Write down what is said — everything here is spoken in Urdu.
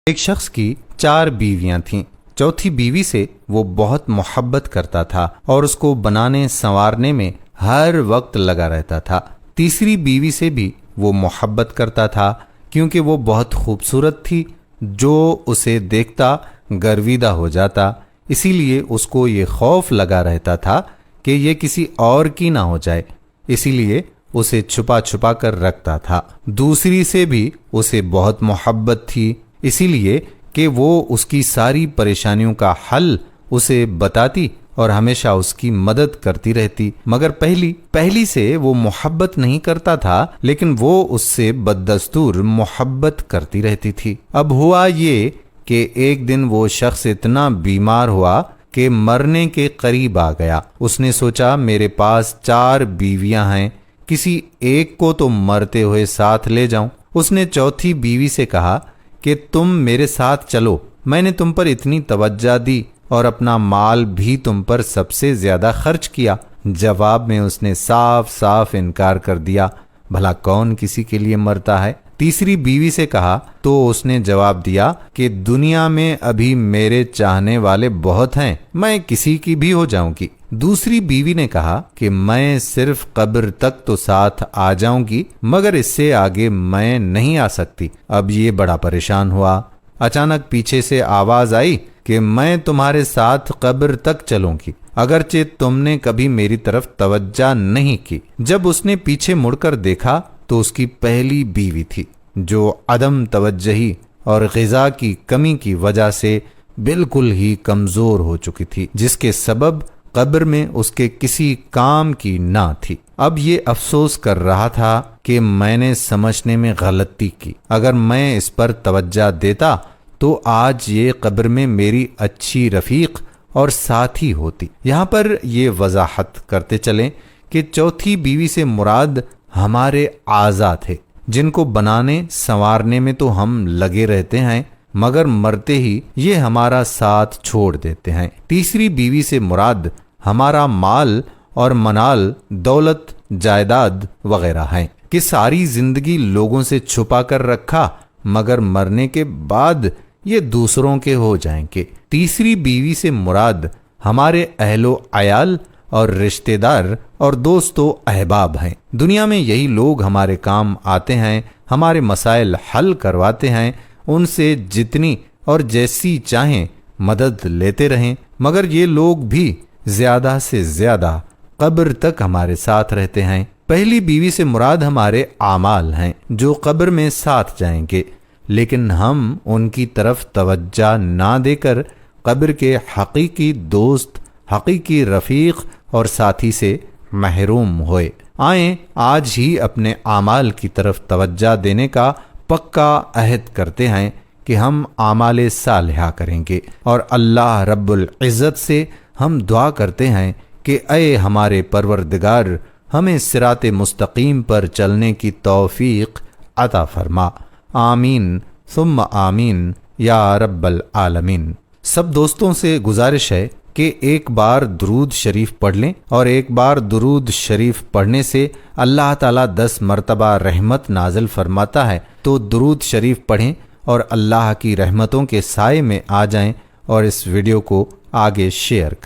ایک شخص کی 4 بیویاں تھیں۔ چوتھی بیوی سے وہ بہت محبت کرتا تھا اور اس کو بنانے سنوارنے میں ہر وقت لگا رہتا تھا۔ تیسری بیوی سے بھی وہ محبت کرتا تھا کیونکہ وہ بہت خوبصورت تھی، جو اسے دیکھتا گرویدہ ہو جاتا، اسی لیے اس کو یہ خوف لگا رہتا تھا کہ یہ کسی اور کی نہ ہو جائے، اسی لیے اسے چھپا چھپا کر رکھتا تھا۔ دوسری سے بھی اسے بہت محبت تھی، اسی لیے کہ وہ اس کی ساری پریشانیوں کا حل اسے بتاتی اور ہمیشہ اس کی مدد کرتی رہتی، مگر پہلی سے وہ محبت نہیں کرتا تھا، لیکن وہ اس سے بددستور محبت کرتی رہتی تھی۔ اب ہوا یہ کہ ایک دن وہ شخص اتنا بیمار ہوا کہ مرنے کے قریب آ گیا۔ اس نے سوچا میرے پاس 4 بیویاں ہیں، کسی ایک کو تو مرتے ہوئے ساتھ لے جاؤں۔ اس نے چوتھی بیوی سے کہا کہ تم میرے ساتھ چلو، میں نے تم پر اتنی توجہ دی اور اپنا مال بھی تم پر سب سے زیادہ خرچ کیا۔ جواب میں اس نے صاف صاف انکار کر دیا، بھلا کون کسی کے لیے مرتا ہے؟ تیسری بیوی سے کہا تو اس نے جواب دیا کہ دنیا میں ابھی میرے چاہنے والے بہت ہیں، میں کسی کی بھی ہو جاؤں گی۔ دوسری بیوی نے کہا کہ میں صرف قبر تک تو ساتھ آ جاؤں گی، مگر اس سے آگے میں نہیں آ سکتی۔ اب یہ بڑا پریشان ہوا۔ اچانک پیچھے سے آواز آئی کہ میں تمہارے ساتھ قبر تک چلوں گی، اگرچہ تم نے کبھی میری طرف توجہ نہیں کی۔ جب اس نے پیچھے مڑ کر دیکھا تو اس کی پہلی بیوی تھی، جو عدم توجہی اور غذا کی کمی کی وجہ سے بالکل ہی کمزور ہو چکی تھی، جس کے سبب قبر میں اس کے کسی کام کی نہ تھی۔ اب یہ افسوس کر رہا تھا کہ میں نے سمجھنے میں غلطی کی، اگر میں اس پر توجہ دیتا تو آج یہ قبر میں میری اچھی رفیق اور ساتھی ہوتی۔ یہاں پر یہ وضاحت کرتے چلیں کہ چوتھی بیوی سے مراد ہمارے اعضاء تھے، جن کو بنانے سنوارنے میں تو ہم لگے رہتے ہیں، مگر مرتے ہی یہ ہمارا ساتھ چھوڑ دیتے ہیں۔ تیسری بیوی سے مراد ہمارا مال اور منال، دولت، جائیداد وغیرہ ہیں کہ ساری زندگی لوگوں سے چھپا کر رکھا، مگر مرنے کے بعد یہ دوسروں کے ہو جائیں گے۔ تیسری بیوی سے مراد ہمارے اہل و عیال اور رشتہ دار اور دوست و احباب ہیں۔ دنیا میں یہی لوگ ہمارے کام آتے ہیں، ہمارے مسائل حل کرواتے ہیں، ان سے جتنی اور جیسی چاہیں مدد لیتے رہیں، مگر یہ لوگ بھی زیادہ سے زیادہ قبر تک ہمارے ساتھ رہتے ہیں۔ پہلی بیوی سے مراد ہمارے اعمال ہیں جو قبر میں ساتھ جائیں گے، لیکن ہم ان کی طرف توجہ نہ دے کر قبر کے حقیقی دوست، حقیقی رفیق اور ساتھی سے محروم ہوئے۔ آئیں آج ہی اپنے اعمال کی طرف توجہ دینے کا پکا عہد کرتے ہیں کہ ہم اعمال صالحہ کریں گے، اور اللہ رب العزت سے ہم دعا کرتے ہیں کہ اے ہمارے پروردگار، ہمیں صراط مستقیم پر چلنے کی توفیق عطا فرما۔ آمین ثم آمین یا رب العالمین۔ سب دوستوں سے گزارش ہے کہ ایک بار درود شریف پڑھ لیں، اور ایک بار درود شریف پڑھنے سے اللہ تعالیٰ 10 مرتبہ رحمت نازل فرماتا ہے، تو درود شریف پڑھیں اور اللہ کی رحمتوں کے سائے میں آ جائیں، اور اس ویڈیو کو آگے شیئر کریں۔